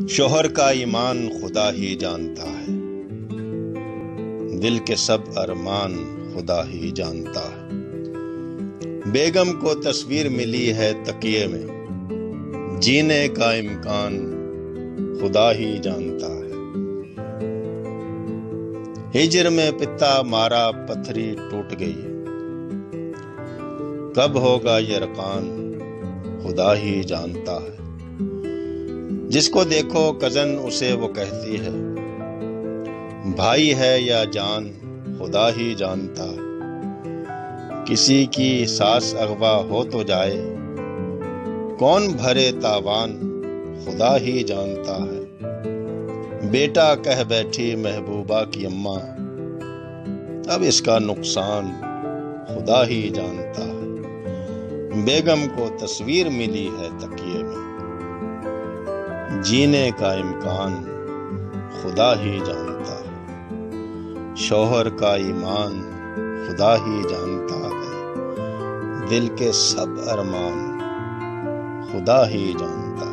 شوہر کا ایمان خدا ہی جانتا ہے، دل کے سب ارمان خدا ہی جانتا ہے۔ بیگم کو تصویر ملی ہے تکیے میں، جینے کا امکان خدا ہی جانتا ہے۔ ہجر میں پتا مارا پتھری ٹوٹ گئی، کب ہوگا یرقان خدا ہی جانتا ہے۔ جس کو دیکھو کزن اسے وہ کہتی ہے، بھائی ہے یا جان خدا ہی جانتا ہے۔ کسی کی ساس اغوا ہو تو جائے، کون بھرے تاوان خدا ہی جانتا ہے۔ بیٹا کہہ بیٹھی محبوبہ کی اماں، اب اس کا نقصان خدا ہی جانتا ہے۔ بیگم کو تصویر ملی ہے تکیے میں، جینے کا امکان خدا ہی جانتا ہے۔ شوہر کا ایمان خدا ہی جانتا ہے، دل کے سب ارمان خدا ہی جانتا ہے۔